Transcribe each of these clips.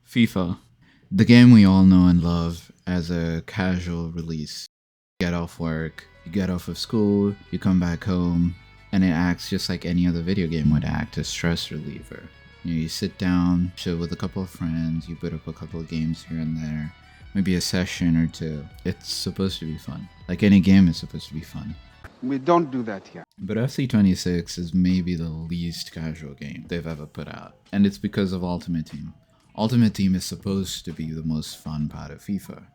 FIFA, the game we all know and love as a casual release. You get off work, you get off of school, you come back home, and it acts just like any other video game would act, a stress reliever. You sit down, chill with a couple of friends, you put up a couple of games here and there, maybe a session or two. It's supposed to be fun. Like any game is supposed to be fun. We don't do that here. But FC26 is maybe the least casual game they've ever put out, and it's because of Ultimate Team. Ultimate Team is supposed to be the most fun part of FIFA.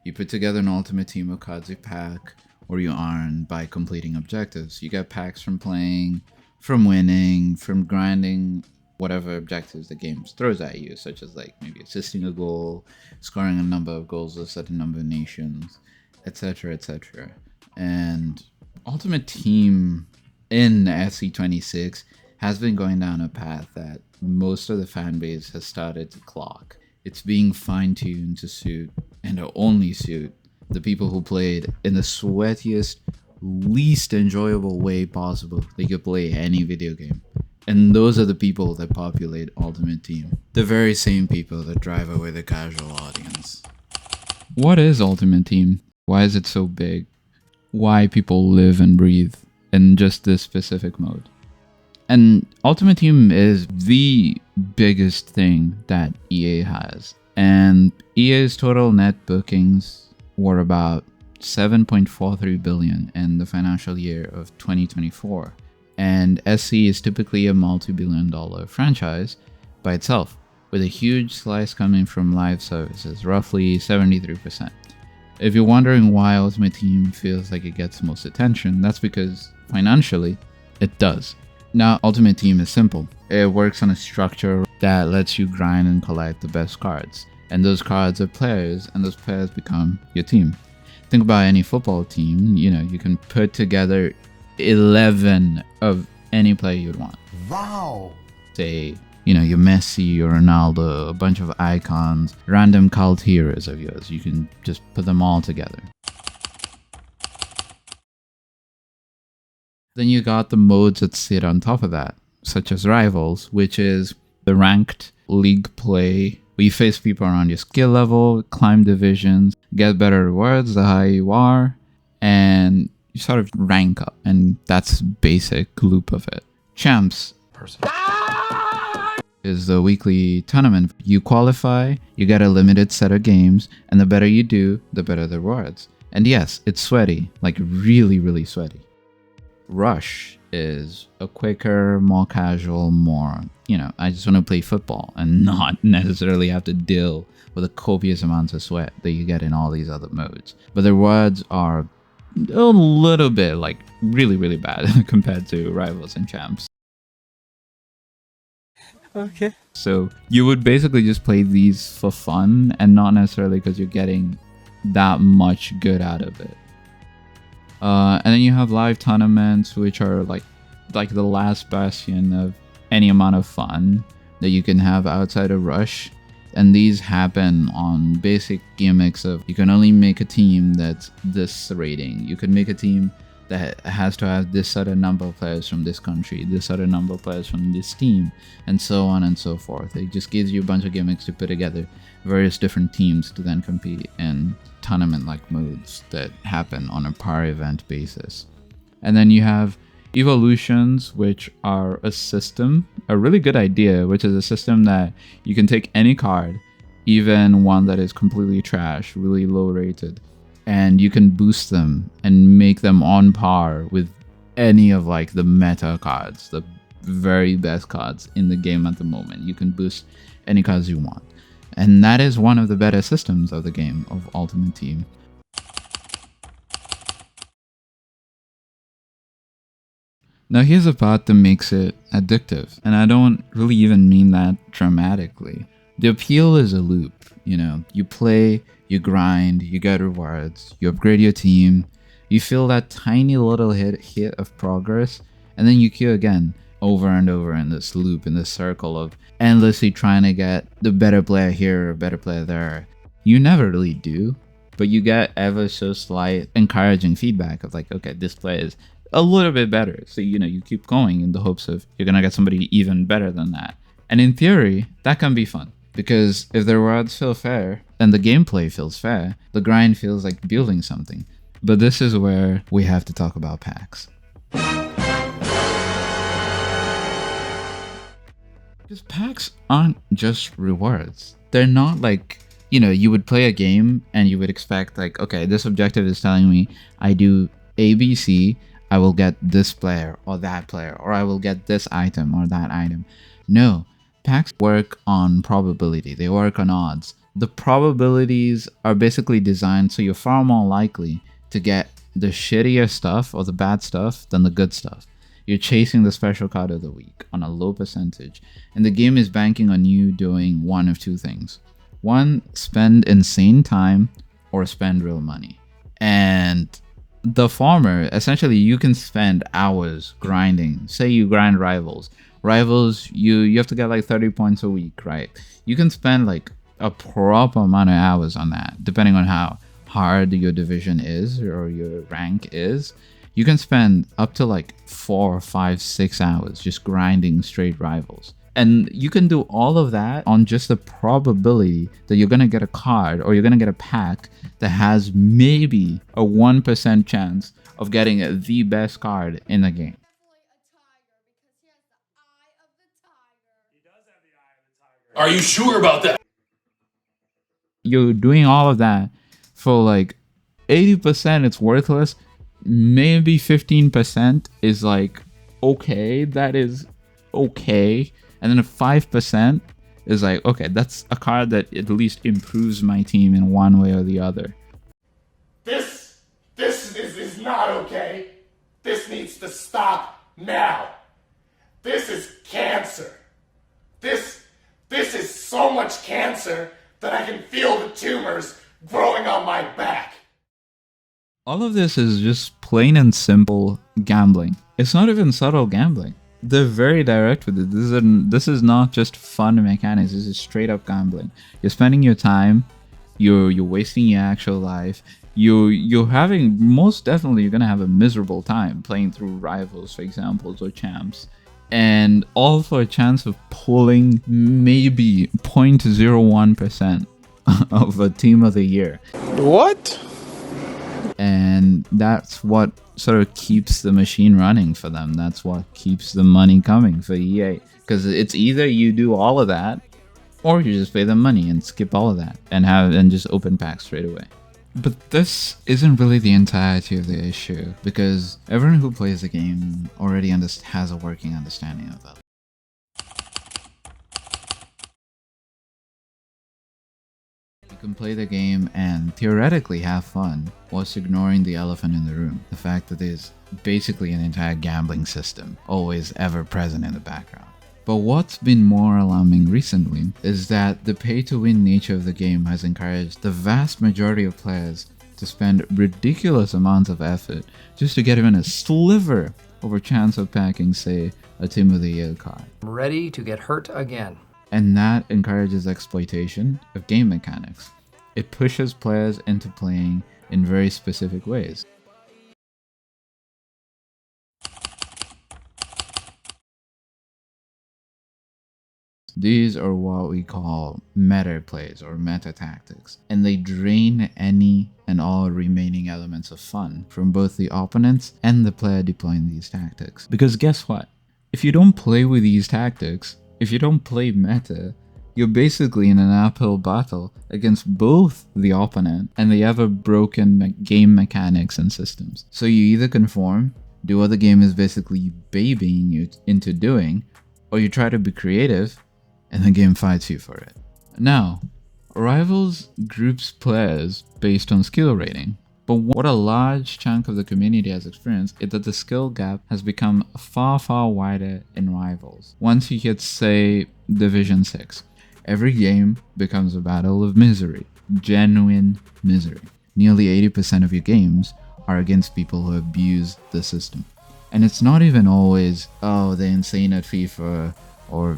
You put together an Ultimate Team of cards you pack, or you earn by completing objectives. You get packs from playing, from winning, from grinding, whatever objectives the game throws at you, such as like maybe assisting a goal, scoring a number of goals with a certain number of nations, etc, etc. And Ultimate Team in FC26 has been going down a path that most of the fan base has started to clock. It's being fine-tuned to suit, and to only suit, the people who played in the sweatiest, least enjoyable way possible they could play any video game. And those are the people that populate Ultimate Team. The very same people that drive away the casual audience. What is Ultimate Team? Why is it so big? Why people live and breathe in just this specific mode? And Ultimate Team is the biggest thing that EA has. And EA's total net bookings were about 7.43 billion in the financial year of 2024. And SC is typically a multi-billion-dollar franchise by itself, with a huge slice coming from live services, roughly 73%. If you're wondering why Ultimate Team feels like it gets most attention, that's because financially, it does. Now, Ultimate Team is simple. It works on a structure that lets you grind and collect the best cards. And those cards are players, and those players become your team. Think about any football team, you can put together 11 of any player you'd want. Wow! Say, your Messi, your Ronaldo, a bunch of icons, random cult heroes of yours. You can just put them all together. Then you got the modes that sit on top of that, such as Rivals, which is the ranked league play where you face people around your skill level, climb divisions, get better rewards the higher you are, and you sort of rank up, and that's basic loop of it. Champs is the weekly tournament. You qualify, you get a limited set of games, and the better you do, the better the rewards. And yes, it's sweaty, like really, really sweaty. Rush is a quicker, more casual, more, I just want to play football and not necessarily have to deal with the copious amounts of sweat that you get in all these other modes. But the rewards are a little bit like really, really bad compared to Rivals and Champs. Okay. So you would basically just play these for fun and not necessarily because you're getting that much good out of it. And then you have live tournaments, which are like the last bastion of any amount of fun that you can have outside of Rush. And these happen on basic gimmicks of you can only make a team that's this rating. You can make a team that has to have this certain number of players from this country, this certain number of players from this team, and so on and so forth. It just gives you a bunch of gimmicks to put together various different teams to then compete in tournament-like modes that happen on a per event basis. And then you have Evolutions, which are a system, a really good idea, which is a system that you can take any card, even one that is completely trash, really low rated, and you can boost them and make them on par with any of like the meta cards, the very best cards in the game at the moment. You can boost any cards you want. And that is one of the better systems of the game of Ultimate Team. Now here's a part that makes it addictive, and I don't really even mean that dramatically. The appeal is a loop, you play, you grind, you get rewards, you upgrade your team, you feel that tiny little hit of progress, and then you queue again, over and over in this loop, in this circle of endlessly trying to get the better player here or better player there. You never really do, but you get ever so slight encouraging feedback of like, okay, this player is a little bit better. So, you keep going in the hopes of you're going to get somebody even better than that. And in theory, that can be fun. Because if the rewards feel fair, and the gameplay feels fair, the grind feels like building something. But this is where we have to talk about packs. Because packs aren't just rewards. They're not like, you know, you would play a game and you would expect like, okay, this objective is telling me I do ABC, I will get this player or that player, or I will get this item or that item. No, packs work on probability. They work on odds. The probabilities are basically designed so you're far more likely to get the shittier stuff or the bad stuff than the good stuff. You're chasing the special card of the week on a low percentage, and the game is banking on you doing one of two things. One, spend insane time, or spend real money. And the former, essentially you can spend hours grinding. Say you grind rivals. Rivals, you have to get like 30 points a week, right? You can spend like a proper amount of hours on that, depending on how hard your division is or your rank is. You can spend up to like 4, 5, 6 hours just grinding straight rivals. And you can do all of that on just the probability that you're going to get a card or you're going to get a pack that has maybe a 1% chance of getting the best card in the game. Are you sure about that? You're doing all of that for like 80% it's worthless. Maybe 15% is like, okay, that is okay. And then 5% is like, okay, that's a card that at least improves my team in one way or the other. This is not okay. This needs to stop now. This is cancer. This is so much cancer that I can feel the tumors growing on my back. All of this is just plain and simple gambling. It's not even subtle gambling. They're very direct with it. This is not just fun mechanics. This is straight up gambling. You're spending your time. You're wasting your actual life. You're having, most definitely you're gonna have a miserable time playing through rivals, for examples, or champs, and all for a chance of pulling maybe 0.01% of a team of the year. What? And that's what sort of keeps the machine running for them. That's what keeps the money coming for EA. Because it's either you do all of that, or you just pay them money and skip all of that and just open packs straight away. But this isn't really the entirety of the issue, because everyone who plays the game already has a working understanding of that. You can play the game and theoretically have fun whilst ignoring the elephant in the room. The fact that there's basically an entire gambling system always ever present in the background. But what's been more alarming recently is that the pay-to-win nature of the game has encouraged the vast majority of players to spend ridiculous amounts of effort just to get even a sliver of a chance of packing, say, a Team of the Year card. I'm ready to get hurt again. And that encourages exploitation of game mechanics. It pushes players into playing in very specific ways. These are what we call meta plays or meta tactics, and they drain any and all remaining elements of fun from both the opponents and the player deploying these tactics. Because guess what? If you don't play with these tactics, if you don't play meta, you're basically in an uphill battle against both the opponent and the ever-broken game mechanics and systems. So you either conform, do what the game is basically babying you into doing, or you try to be creative, and the game fights you for it. Now, Rivals groups players based on skill rating. But what a large chunk of the community has experienced is that the skill gap has become far, far wider in Rivals. Once you hit, say, Division 6, every game becomes a battle of misery. Genuine misery. Nearly 80% of your games are against people who abuse the system. And it's not even always, oh, they're insane at FIFA, or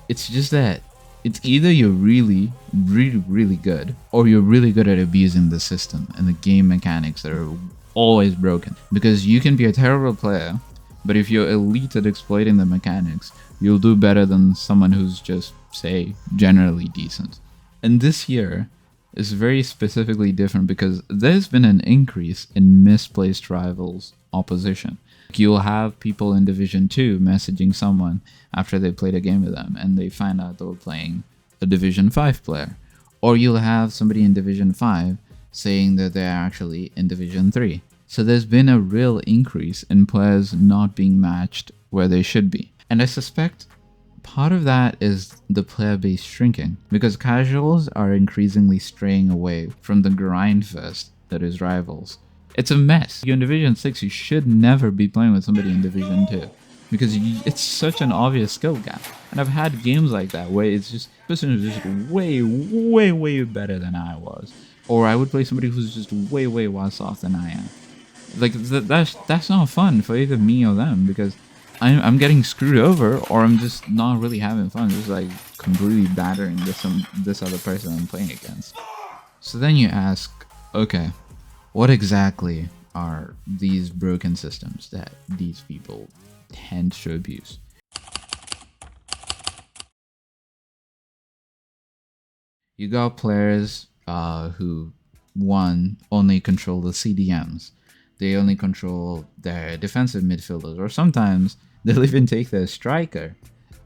it's just that it's either you're really, really, really good, or you're really good at abusing the system and the game mechanics that are always broken. Because you can be a terrible player, but if you're elite at exploiting the mechanics, you'll do better than someone who's just, say, generally decent. And this year is very specifically different because there's been an increase in misplaced rivals opposition. You'll have people in Division 2 messaging someone after they played a game with them and they find out they were playing a Division 5 player. Or you'll have somebody in Division 5 saying that they're actually in Division 3. So there's been a real increase in players not being matched where they should be. And I suspect part of that is the player base shrinking, because casuals are increasingly straying away from the grind fest that is rivals. It's a mess. You're in Division 6, you should never be playing with somebody in Division 2, because it's such an obvious skill gap. And I've had games like that where it's just, this person is just way better than I was. Or I would play somebody who's just way worse off than I am. Like, that's not fun for either me or them, because I'm getting screwed over, or I'm just not really having fun, just like completely battering this other person I'm playing against. So then you ask, okay, what exactly are these broken systems that these people tend to abuse? You got players who, one, only control the CDMs. They only control their defensive midfielders, or sometimes they'll even take their striker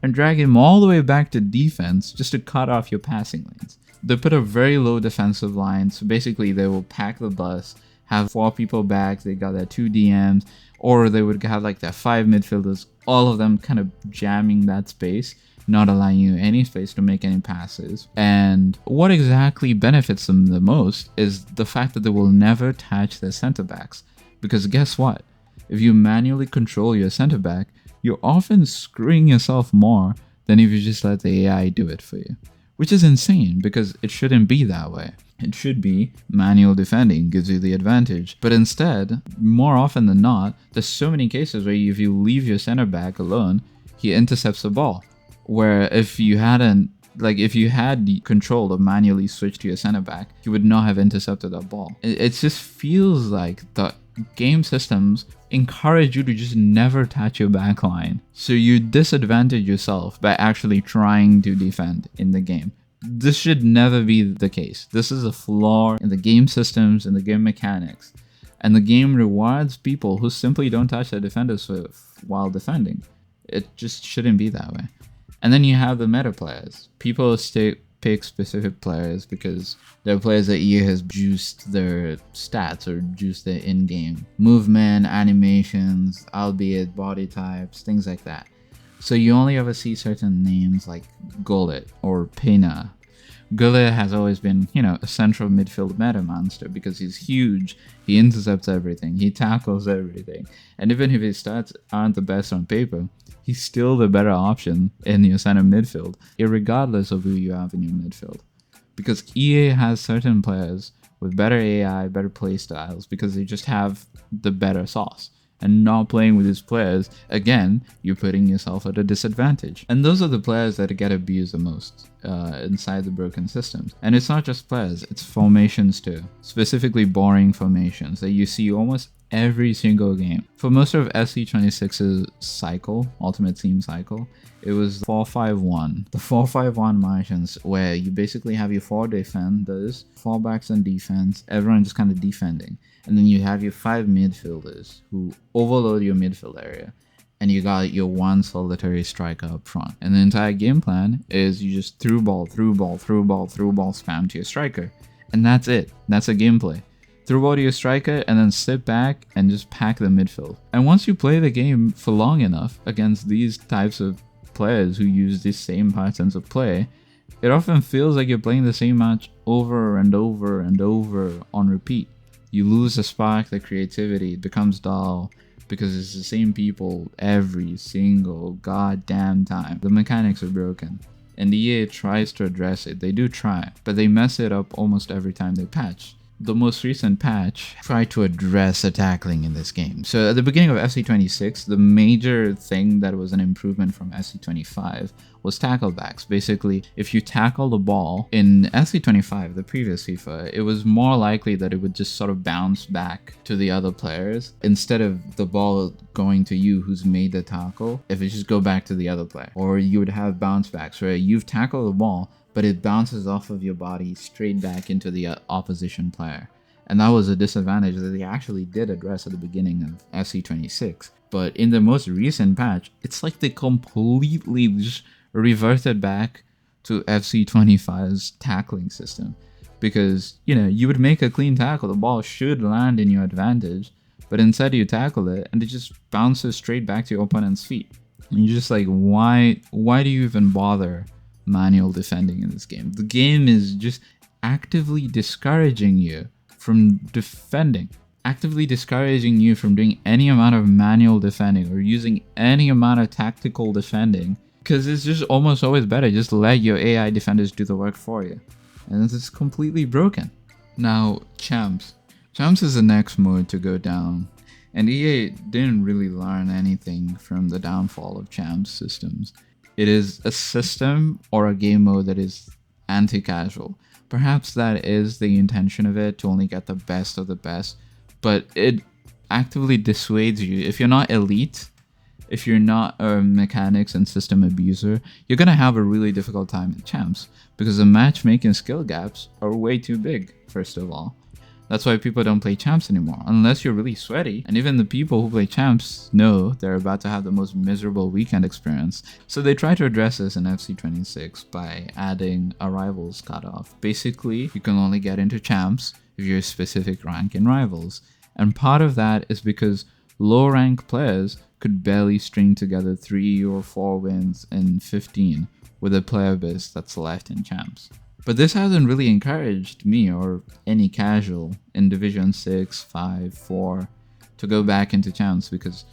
and drag him all the way back to defense just to cut off your passing lanes. They put a very low defensive line, so basically they will pack the bus, have 4 people back, they got their 2 DMs, or they would have like their 5 midfielders, all of them kind of jamming that space, not allowing you any space to make any passes. And what exactly benefits them the most is the fact that they will never touch their center backs. Because guess what? If you manually control your center back, you're often screwing yourself more than if you just let the AI do it for you. Which is insane, because it shouldn't be that way. It should be manual defending gives you the advantage. But instead, more often than not, there's so many cases where if you leave your center back alone, he intercepts the ball. Where if you had the control to manually switch to your center back, you would not have intercepted that ball. It just feels like the game systems encourage you to just never touch your back line. So you disadvantage yourself by actually trying to defend in the game. This should never be the case. This is a flaw in the game systems and the game mechanics. And the game rewards people who simply don't touch their defenders while defending. It just shouldn't be that way. And then you have the meta players. People pick specific players because they're players that EA has juiced their stats or juiced their in-game movement, animations, albeit body types, things like that. So you only ever see certain names like Gullit or Pena. Gullit has always been, a central midfield meta monster because he's huge, he intercepts everything, he tackles everything, and even if his stats aren't the best on paper, he's still the better option in your center midfield, irregardless of who you have in your midfield. Because EA has certain players with better AI, better play styles, because they just have the better sauce. And not playing with these players, again, you're putting yourself at a disadvantage. And those are the players that get abused the most inside the broken systems. And it's not just players, it's formations too. Specifically boring formations that you see almost every single game. For most of FC26's cycle, Ultimate Team cycle, it was 4-5-1. The 4-5-1 margins where you basically have your 4 defenders, 4 backs on defense, everyone just kind of defending. And then you have your 5 midfielders who overload your midfield area. And you got your 1 solitary striker up front. And the entire game plan is you just through ball spam to your striker. And that's it. That's a gameplay. Throw ball to your striker and then sit back and just pack the midfield. And once you play the game for long enough against these types of players who use the same patterns of play, it often feels like you're playing the same match over and over and over on repeat. You lose the spark, the creativity, it becomes dull because it's the same people every single goddamn time. The mechanics are broken. And the EA tries to address it. They do try, but they mess it up almost every time they patch. the most recent patch tried to address the tackling in this game. So at the beginning of FC26, the major thing that was an improvement from FC25 was tacklebacks. Basically, if you tackle the ball in FC25, the previous FIFA, it was more likely that it would just sort of bounce back to the other players instead of the ball going to you who's made the tackle. If it just go back to the other player, or you would have bounce backs where you've tackled the ball, but it bounces off of your body straight back into the opposition player. And that was a disadvantage that they actually did address at the beginning of FC26. But in the most recent patch, it's like they completely just reverted back to FC25's tackling system. Because, you would make a clean tackle, the ball should land in your advantage, but instead you tackle it and it just bounces straight back to your opponent's feet. And you're just like, why do you even bother manual defending in this game? The game is just actively discouraging you from defending, actively discouraging you from doing any amount of manual defending or using any amount of tactical defending, because it's just almost always better just let your AI defenders do the work for you. And it's completely broken. Now, Champs is the next mode to go down, and EA didn't really learn anything from the downfall of Champs systems. It is a system or a game mode that is anti-casual. Perhaps that is the intention of it, to only get the best of the best, but it actively dissuades you. If you're not elite, if you're not a mechanics and system abuser, you're gonna have a really difficult time in Champs, because the matchmaking skill gaps are way too big, first of all. That's why people don't play Champs anymore, unless you're really sweaty. And even the people who play Champs know they're about to have the most miserable weekend experience. So they try to address this in FC26 by adding a Rivals cutoff. Basically, you can only get into Champs if you're a specific rank in Rivals. And part of that is because low rank players could barely string together 3 or 4 wins in 15 with a player base that's left in Champs. But this hasn't really encouraged me or any casual in Division 6, 5, 4 to go back into Champs, because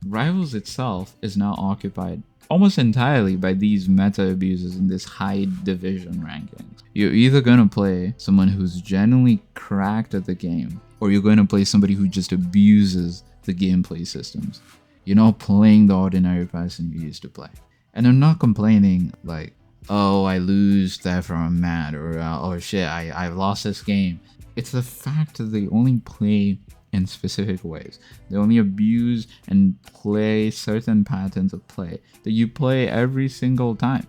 Rivals itself is now occupied almost entirely by these meta abusers in this high division rankings. You're either going to play someone who's genuinely cracked at the game, or you're going to play somebody who just abuses the gameplay systems. You're not playing the ordinary person you used to play. And I'm not complaining like, oh, I lose, therefore I'm mad, or oh shit, I've lost this game. It's the fact that they only play in specific ways. They only abuse and play certain patterns of play that you play every single time.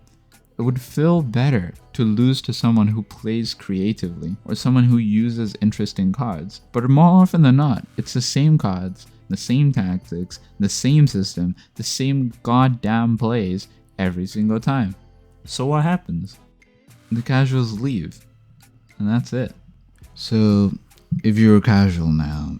It would feel better to lose to someone who plays creatively, or someone who uses interesting cards. But more often than not, it's the same cards, the same tactics, the same system, the same goddamn plays every single time. So what happens? The casuals leave, and that's it. So if you're a casual now,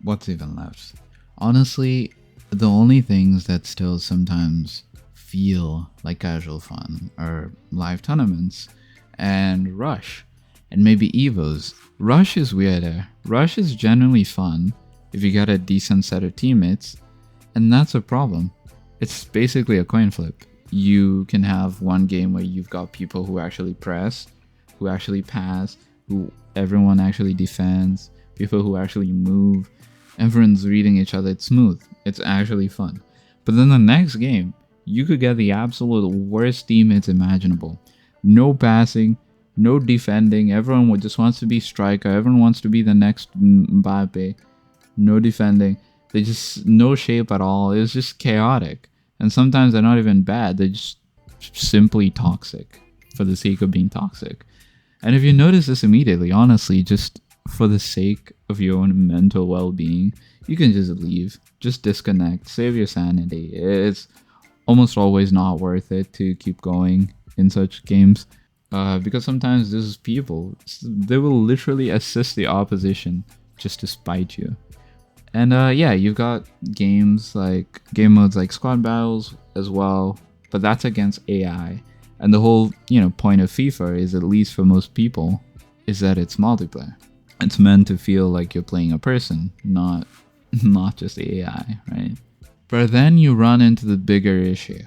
what's even left? Honestly, the only things that still sometimes feel like casual fun are live tournaments and Rush, and maybe Evos. Rush is weirder. Rush is generally fun if you got a decent set of teammates, and that's a problem. It's basically a coin flip. You can have one game where you've got people who actually press, who actually pass, who everyone actually defends, people who actually move, everyone's reading each other. It's smooth. It's actually fun. But then the next game, you could get the absolute worst teammates imaginable. No passing, no defending. Everyone just wants to be striker. Everyone wants to be the next Mbappe. No defending. They just no shape at all. It's just chaotic. And sometimes they're not even bad. They're just simply toxic for the sake of being toxic. And if you notice this immediately, honestly, just for the sake of your own mental well-being, you can just leave. Just disconnect. Save your sanity. It's almost always not worth it to keep going in such games. Because sometimes there's people, they will literally assist the opposition just to spite you. And yeah, you've got game modes like squad battles as well, but that's against AI. And the whole, point of FIFA is, at least for most people, is that it's multiplayer. It's meant to feel like you're playing a person, not just the AI, right? But then you run into the bigger issue,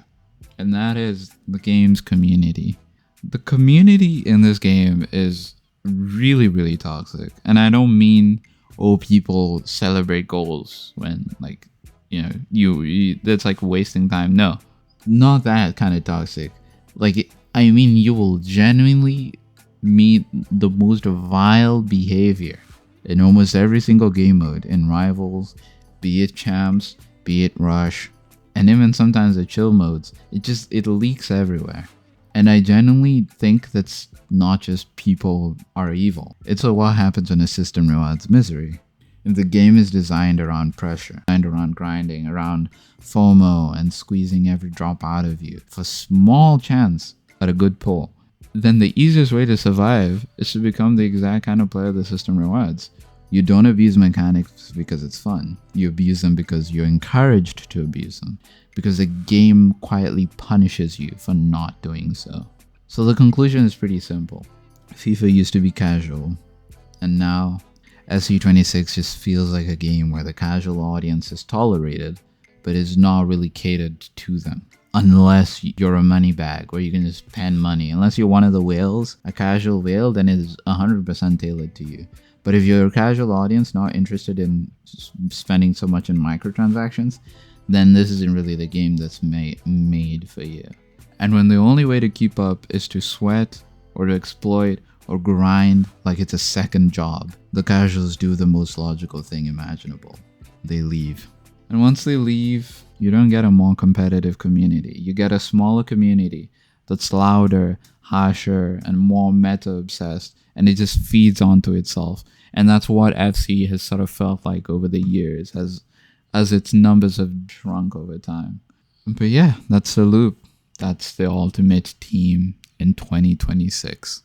and that is the game's community. The community in this game is really, really toxic. And I don't mean, oh, people celebrate goals when, like, you that's like wasting time. No, not that kind of toxic. Like, I mean, you will genuinely meet the most vile behavior in almost every single game mode, in rivals, be it champs, be it rush, and even sometimes the chill modes. It leaks everywhere. And I genuinely think that's not just people are evil. It's what happens when a system rewards misery. If the game is designed around pressure, designed around grinding, around FOMO and squeezing every drop out of you for small chance at a good pull, then the easiest way to survive is to become the exact kind of player the system rewards. You don't abuse mechanics because it's fun. You abuse them because you're encouraged to abuse them, because the game quietly punishes you for not doing so. So the conclusion is pretty simple. FIFA used to be casual, and now FC26 just feels like a game where the casual audience is tolerated, but is not really catered to them. Unless you're a money bag where you can just spend money. Unless you're one of the whales, a casual whale, then it is 100% tailored to you. But if you're a casual audience not interested in spending so much in microtransactions, then this isn't really the game that's made for you. And when the only way to keep up is to sweat or to exploit or grind like it's a second job, the casuals do the most logical thing imaginable. They leave. And once they leave, you don't get a more competitive community. You get a smaller community that's louder, harsher, and more meta-obsessed, and it just feeds onto itself. And that's what FC has sort of felt like over the years, as its numbers have shrunk over time. But yeah, that's the loop. That's the ultimate team in 2026.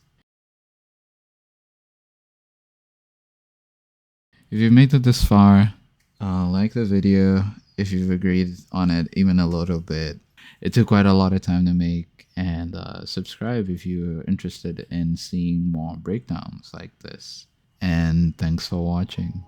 If you've made it this far, like the video if you've agreed on it even a little bit. It took quite a lot of time to make, and subscribe if you're interested in seeing more breakdowns like this. And thanks for watching.